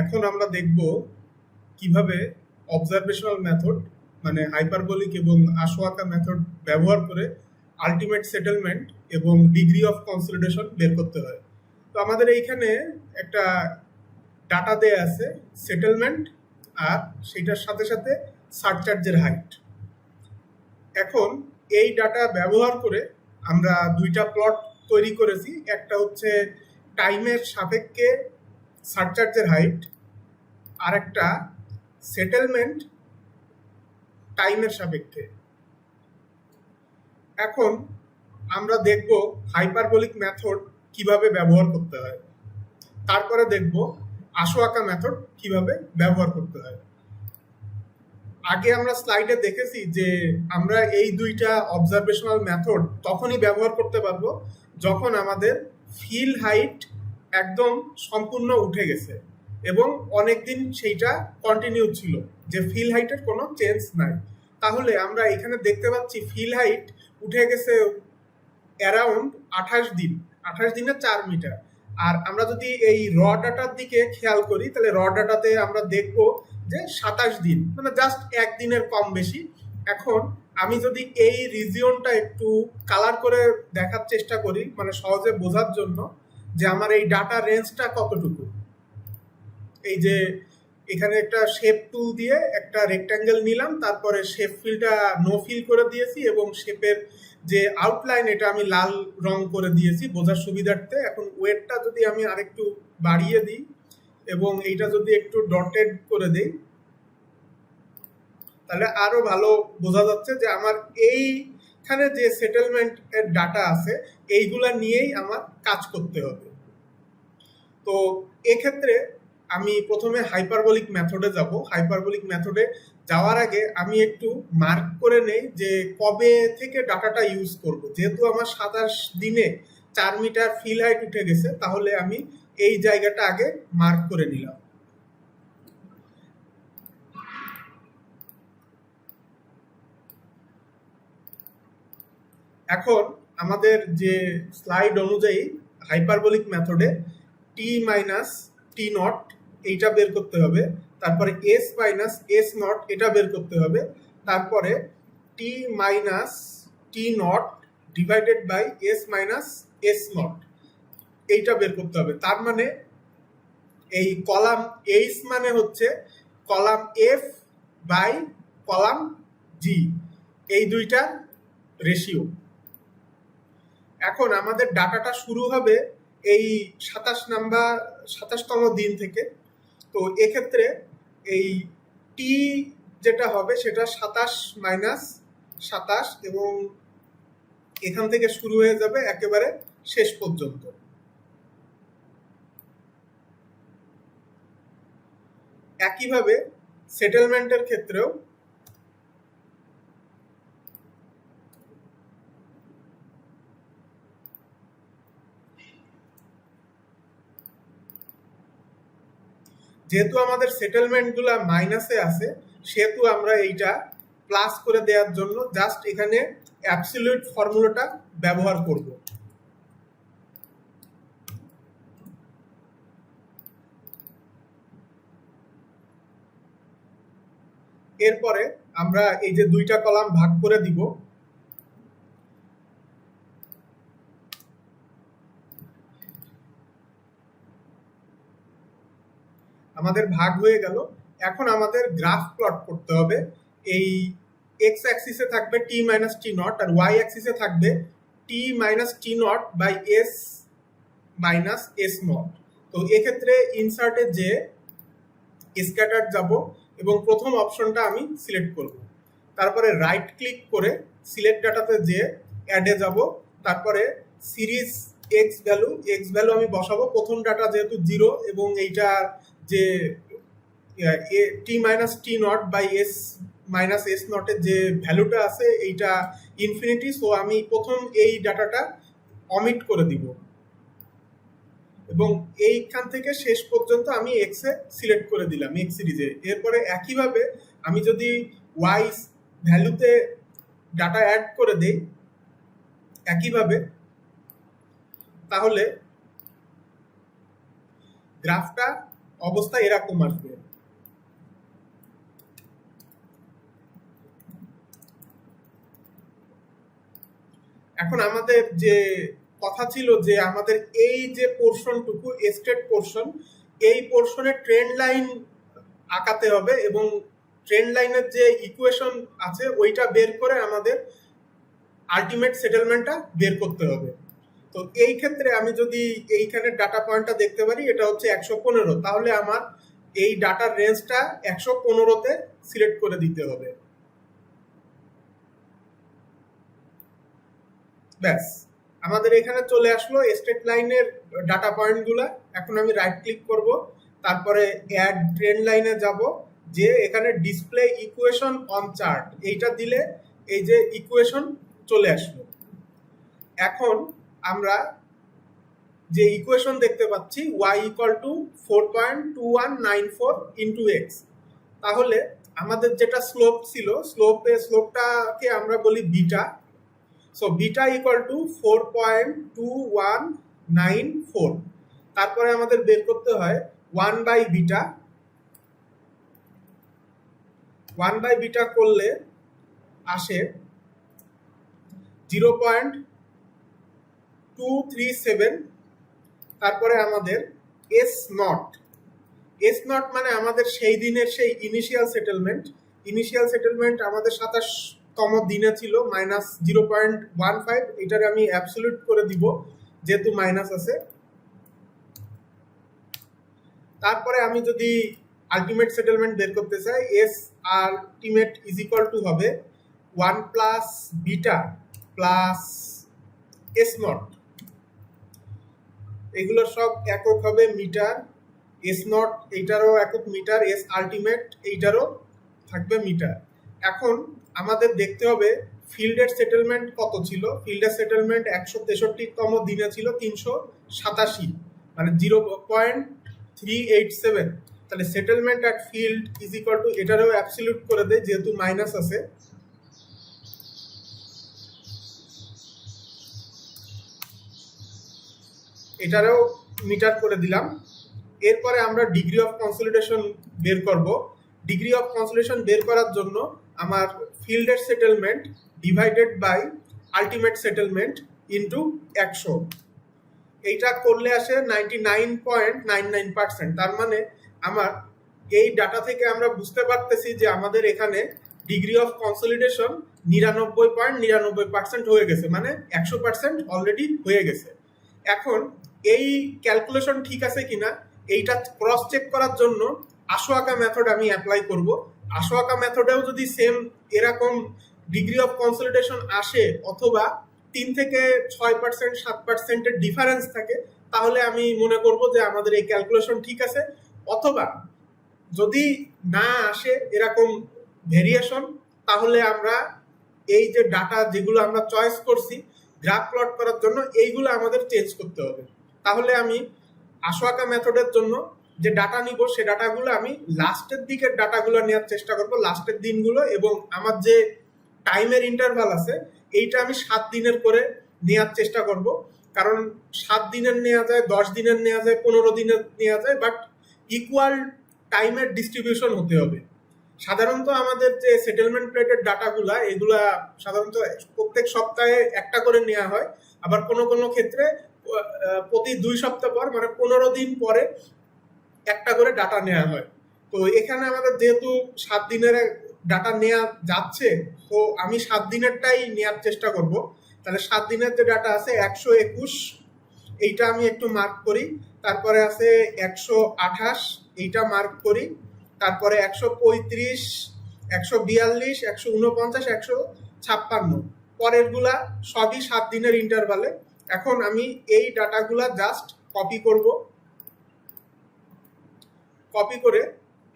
এখন আমরা দেখব কিভাবে অবজারভেশনাল মেথড মানে হাইপারবোলিক এবং আশোয়াকা মেথড ব্যবহার করে আলটিমেট সেটেলমেন্ট এবং ডিগ্রি অফ কনসলিডেশন বের করতে হয়। তো আমাদের এইখানে একটা ডাটা দেয়া আছে সেটেলমেন্ট আর সেটার সাথে সাথে সারচার্জের হাইট। এখন এই ডাটা ব্যবহার করে আমরা দুইটা প্লট তৈরি করেছি, একটা হচ্ছে টাইমের সাপেক্ষে সারচার্জের হাইট আর একটা সেটেলমেন্ট টাইমের সাপেক্ষে। এখন আমরা দেখব হাইপারবোলিক মেথড কিভাবে ব্যবহার করতে হয়, তারপরে দেখব আশোয়াকা মেথড কিভাবে ব্যবহার করতে হয়। আগে আমরা স্লাইডে দেখেছি যে আমরা এই দুইটা অবজারভেশনাল মেথড তখনই ব্যবহার করতে পারবো যখন আমাদের ফিল হাইট একদম সম্পূর্ণ উঠে গেছে এবং অনেকদিন সেইটা কন্টিনিউ ছিল, যে ফিল হাইটের কোনো চেঞ্জ নাই। তাহলে আমরা এখানে দেখতে পাচ্ছি ফিল হাইট উঠে গেছে অ্যারাউন্ড 28 দিনে 4 মিটার। আর আমরা যদি এই র ডাটার দিকে খেয়াল করি তাহলে র ডাটাতে আমরা দেখব যে 27 দিন, মানে জাস্ট একদিনের কম বেশি। এখন আমি যদি এই রিজিয়নটা একটু কালার করে দেখার চেষ্টা করি, মানে সহজে বোঝার জন্য যে আমার এই ডাটা রেঞ্জটা কতটুকু, এই যে এখানে একটা শেপ টুল দিয়ে একটা রেক্ট্যাঙ্গেল নিলাম, তারপরে শেপ ফিলটা নো ফিল করে দিয়েছি এবং শেপের যে আউটলাইন এটা আমি লাল রং করে দিয়েছি বোঝার সুবিধার্থে। এখন ওয়েটটা যদি আমি আরেকটু বাড়িয়ে দিই এবং এইটা যদি একটু ডটেড করে দিই তাহলে আরো ভালো বোঝা যাচ্ছে যে আমার এইখানে যে সেটেলমেন্ট এর ডাটা আছে এইগুলা নিয়েই আমার কাজ করতে হবে। তো এক্ষেত্রে আমি প্রথমে হাইপারবোলিক মেথডে যাব। হাইপারবোলিক মেথডে যাওয়ার আগে আমি একটু মার্ক করে নেই যে কবে থেকে ডাটাটা ইউজ করব। যেহেতু আমার 27 দিনে 4 মিটার ফিল হাইট উঠে গেছে, তাহলে আমি এই জায়গাটা আগে মার্ক করে নিলাম। এখন আমাদের যে স্লাইড অনুযায়ী হাইপারবোলিক মেথডে টি মাইনাস টি নট এইটা বের করতে হবে, তারপরে এস মাইনাস এস নট এটা বের করতে হবে, তারপরে T minus T naught divided by S minus S naught এইটা বের করতে হবে। তার মানে এই কলাম এইচ মানে হচ্ছে কলাম এফ বাই কলাম জি, এই দুইটা রেশিও। এখন আমাদের ডাটাটা শুরু হবে এই 27তম দিন থেকে। তো এক্ষেত্রে এই টি যেটা হবে সেটা 27 মাইনাস 27 এবং এখান থেকে শুরু হয়ে যাবে একেবারে শেষ পর্যন্ত। একইভাবে সেটেলমেন্টের ক্ষেত্রেও যেহেতু আমাদের সেটেলমেন্টগুলা মাইনাসে আছে সেহেতু আমরা এইটা প্লাস করে দেওয়ার জন্য জাস্ট এখানে অ্যাবসলিউট ফর্মুলাটা ব্যবহার করব। এরপরে আমরা এই যে দুইটা কলাম ভাগ করে দিব, আমাদের ভাগ হয়ে গেল। এখন আমাদের গ্রাফ প্লট করতে হবে। এই এক্স অ্যাক্সিসে থাকবে টি মাইনাস টি নট আর ওয়াই অ্যাক্সিসে থাকবে T minus T naught by S minus S naught. তো এক্ষেত্রে ইনসার্টে যে স্ক্যাটার যাব এবং প্রথম অপশনটা আমি সিলেক্ট করব, তারপরে রাইট ক্লিক করে সিলেক্ট ডাটাতে যে অ্যাডে যাব, তারপরে সিরিজ এক্স ভ্যালু আমি বসাবো। প্রথম ডাটা যেহেতু 0 এবং এইটা যে T minus T naught by S minus S নটের যে ভ্যালুটা আছে এইটা ইনফিনিটি, সো আমি প্রথম এই ডাটাটা অমিট করে দিব এবং এইখান থেকে শেষ পর্যন্ত আমি এক্স এ সিলেক্ট করে দিলাম এক্স সিরিজে। এরপরে একইভাবে আমি যদি ওয়াই ভ্যালুতে ডাটা অ্যাড করে দেই একইভাবে, তাহলে গ্রাফটা অবস্থা এরকম আসবে। এখন আমাদের যে কথা ছিল যে আমাদের এই যে পোর্শনটুকু স্টেট পোর্শন, এই পোর্শনের ট্রেন্ড লাইন আঁকাতে হবে এবং ট্রেন্ড লাইনের যে ইকুয়েশন আছে ওইটা বের করে আমাদের আলটিমেট সেটেলমেন্টটা বের করতে হবে। তো এই ক্ষেত্রে আমি যদি এইখানে ডাটা পয়েন্টটা দেখতে পারি, এটা হচ্ছে 115, তাহলে আমার এই ডাটার রেঞ্জটা 115তে সিলেক্ট করে দিতে হবে। ব্যাস, আমাদের এখানে চলে আসলো স্ট্রেট লাইনের ডাটা পয়েন্টগুলো। এখন আমি রাইট ক্লিক করব, তারপরে অ্যাড ট্রেন্ড লাইনে যাব, যে এখানে ডিসপ্লে ইকুয়েশন অন চার্ট এইটা দিলে এই যে ইকুয়েশন চলে আসলো। এখন আমরা যে ইকুয়েশন দেখতে পাচ্ছি y = 4.2194 × x, তাহলে আমাদের যেটা স্লোপ ছিল, স্লোপটাকে আমরা বলি বিটা। So beta = 4.2194। তারপরে আমাদের বের করতে হয় 1/বিটা। 1/বিটা করলে আসে 0.237। তারপরে আমাদের এস নট মানে আমাদের সেই দিনের সেই ইনিশিয়াল সেটেলমেন্ট আমাদের 27তম দিনে ছিল -0.15। এটারে আমি অ্যাবসলিউট করে দিব যেহেতু মাইনাস আছে। তারপরে আমি যদি আলটিমেট সেটেলমেন্ট বের করতে চাই, এস আলটিমেট = হবে 1 + বিটা + এস নট। এগুলো সব একক হবে মিটার। এস নট এইটারও একক মিটার, এস আলটিমেট এইটারও থাকবে মিটার। এখন আমাদের দেখতে হবে ফিল্ডের সেটেলমেন্ট কত ছিল। ফিল্ডের সেটেলমেন্ট 163তম দিনে ছিল 387, মানে 0.387। তাহলে সেটেলমেন্ট অ্যাট ফিল্ড = এটারও অ্যাবসলিউট করে দেয় যেহেতু মাইনাস আছে। এটারও মিটার করে দিলাম। এরপরে আমরা ডিগ্রি অফ কনসলিডেশন বের করব। ডিগ্রি অফ কনসলিডেশন বের করার জন্য আমার ফিল্ডের settlement divided by ultimate settlement into 100, এইটা করলে আসে 99.99%। তার মানে আমার এই ডাটা থেকে আমরা বুঝতে পারতেছি যে আমাদের এখানে ডিগ্রি অফ কনসলিডেশন 99.99% হয়ে গেছে, মানে 100% অলরেডি হয়ে গেছে। এখন এই ক্যালকুলেশন ঠিক আছে কিনা এইটা ক্রস চেক করার জন্য আশোয়াকা মেথড আমি অ্যাপ্লাই করব। আশোয়াকা মেথডেও যদি সেম এরকম ডিগ্রি অফ কনসলিডেশন আসে অথবা 3 থেকে 6%, 7%-এর ডিফারেন্স থাকে, তাহলে আমি মনে করব যে আমাদের এই ক্যালকুলেশন ঠিক আছে। অথবা যদি না আসে এরকম ভেরিয়েশন, তাহলে আমরা এই যে ডাটা যেগুলো আমরা চয়েস করছি গ্রাফ প্লট করার জন্য, এইগুলো আমাদের চেঞ্জ করতে হবে। তাহলে আমি আশোয়াকা মেথডের জন্য যে ডাটা নিব সে ডাটাগুলো আমি লাস্টের দিকের ডাটাগুলো নেওয়ার চেষ্টা করব, লাস্টের দিনগুলো, এবং আমার যে টাইমের ইন্টারভাল আছে এইটা আমি 7 দিনের করে নেওয়ার চেষ্টা করব। কারণ 7 দিনের নেওয়া যায়, 10 দিনের নেওয়া যায়, 15 দিনের নেওয়া যায়, বাট ইকুয়াল টাইমের ডিস্ট্রিবিউশন হতে হবে। সাধারণত আমাদের যে সেটেলমেন্ট প্লেটের ডাটাগুলা এগুলা সাধারণত প্রত্যেক সপ্তাহে একটা করে নেওয়া হয়, আবার কোনো কোনো ক্ষেত্রে প্রতি 2 সপ্তাহ পর, মানে 15 দিন পরে একটা করে ডাটা নেওয়া হয়। তো এখানে আমাদের যেহেতু 7 দিনের ডাটা নেওয়া যাচ্ছে, তো আমি 7 দিনেরটাই নেওয়ার চেষ্টা করব। তাহলে 7 দিনের যে ডাটা আছে 121, এইটা আমি একটু মার্ক করি। তারপরে আছে 128, এইটা মার্ক করি। তারপরে 135, 142, 149, 156, পরেরগুলা সবই 7 দিনের ইন্টারভালে। এখন আমি এই ডাটাগুলা জাস্ট কপি করব। কপি করে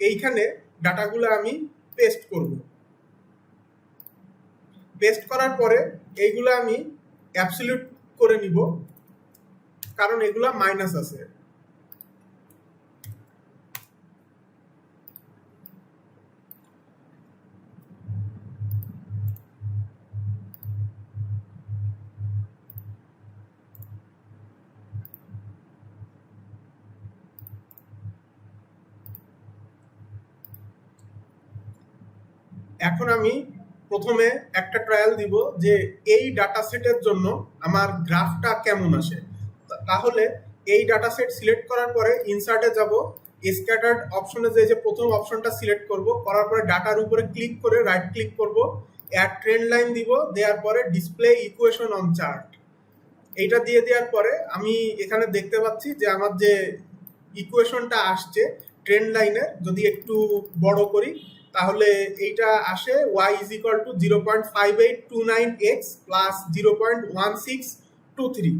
এইখানে ডাটাগুলো আমি পেস্ট করব। পেস্ট করার পরে এইগুলো আমি অ্যাবসলিউট করে নিব, কারণ এগুলা মাইনাস আছে। এখন আমি প্রথমে একটা ট্রায়াল দিব যে এই ডাটা সেটের জন্য আমার গ্রাফটা কেমন আসে। তাহলে এই ডাটা সেট সিলেক্ট করার পরে ইনসার্টে যাব, স্ক্যাটার্ড অপশনে যে প্রথম অপশনটা সিলেক্ট করব, করার পরে ডাটার উপরে ক্লিক করে রাইট ক্লিক করব, অ্যাড ট্রেন্ড লাইন দিব, দেওয়ার পরে ডিসপ্লে ইকুয়েশন অন চার্ট এইটা দিয়ে দেওয়ার পরে আমি এখানে দেখতে পাচ্ছি যে আমার যে ইকুয়েশনটা আসছে ট্রেন্ড লাইনের, যদি একটু বড় করি তাহলে এইটা আসে y is equal to 0.5829x plus 0.1623।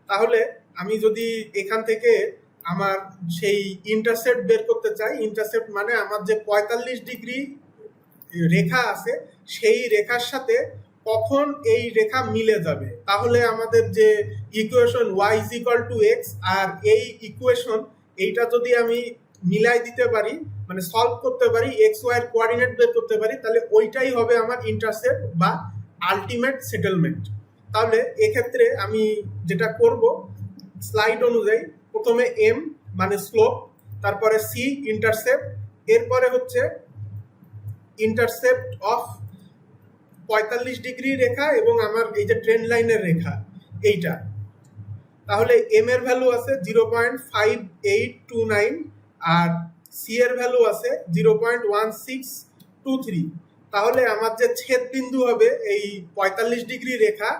তাহলে আমি যদি এখান থেকে আমার সেই ইন্টারসেপ্ট বের করতে চাই, ইন্টারসেপ্ট মানে আমার যে 45 ডিগ্রি রেখা আছে সেই রেখার সাথে কখন এই রেখা মিলে যাবে, তাহলে আমাদের যে equation y is equal to x আর এই ইকুয়েশন এইটা যদি আমি মিলাই দিতে পারি, মানে সলভ করতে পারি, এক্স ওয়াই এর কোঅর্ডিনেট বের করতে পারি, তাহলে ওইটাই হবে আমার ইন্টারসেপ্ট বা আলটিমেট সেটেলমেন্ট। তাহলে এক্ষেত্রে আমি যেটা করব স্লাইড অনুযায়ী, প্রথমে এম মানে স্লোপ, তারপরে সি ইন্টারসেপ্ট, এরপরে হচ্ছে ইন্টারসেপ্ট অফ 45 ডিগ্রি রেখা এবং আমার এই যে ট্রেন্ড লাইনের রেখা এইটা। তাহলে এম এর ভ্যালু আছে 0.5829 আর সি এর ভ্যালু আছে 0.1623। তাহলে আমার যে ছেদ বিন্দু হবে এই 45 ডিগ্রি রেখা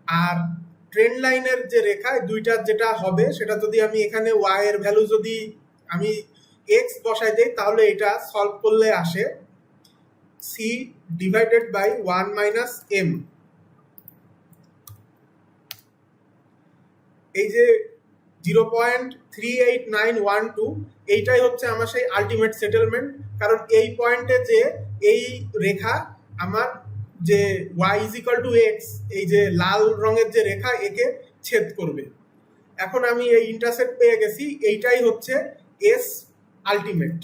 আর ট্রেন্ড লাইনের যে রেখা, দুইটার যেটা হবে সেটা যদি আমি এখানে ওয়াই এর ভ্যালু যদি আমি এক্স বসাই দেই, তাহলে এটা সলভ করলে আসে C divided by 1 minus M. এই যে 0.38912 এইটাই হচ্ছে আমার সেই আলটিমেট সেটেলমেন্ট, কারণ এই পয়েন্টে যে এই রেখা আমার যে y is equal to x, এই যে লাল রঙের যে রেখা একে ছেদ করবে। এখন আমি এই ইন্টারসেপ্ট পেয়ে গেছি, এইটাই হচ্ছে এস আলটিমেট।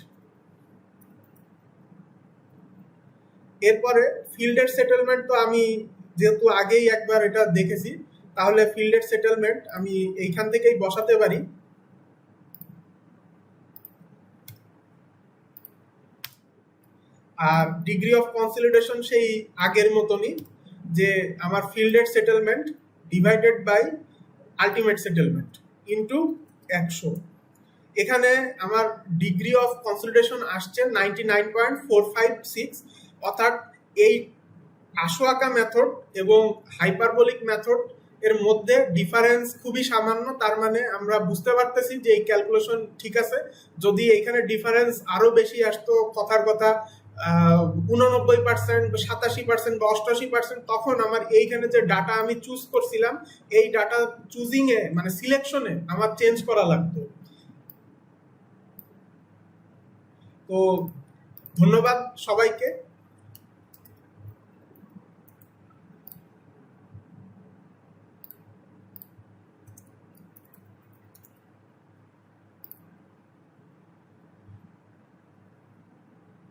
এরপরে ফিল্ডের সেটেলমেন্ট তো আমি যেহেতু আগেই একবার এটা দেখেছি, তাহলে ফিল্ডের সেটেলমেন্ট আমি এইখান থেকেই বসাতে পারি। আর ডিগ্রি অফ কনসলিডেশন সেই আগের মতনই, যে আমার ফিল্ডের settlement divided by ultimate settlement into 100। এখানে আমার ডিগ্রি অফ কনসলিডেশন আসছে 99.456, অর্থাৎ এই আশোয়াকা মেথড এবং হাইপারবোলিক মেথড এর মধ্যে ডিফারেন্স খুবই সামান্য। তার মানে আমরা বুঝতে পারতেছি যে এই ক্যালকুলেশন ঠিক আছে। যদি এখানে ডিফারেন্স আরো বেশি আসতো, কথার কথা 89%, 87% বা 88%, তখন আমার এইখানে যে ডাটা আমি চুজ করছিলাম এই ডাটা চুজিং এ মানে সিলেকশনে আমার চেঞ্জ করা লাগতো। তো ধন্যবাদ সবাইকে।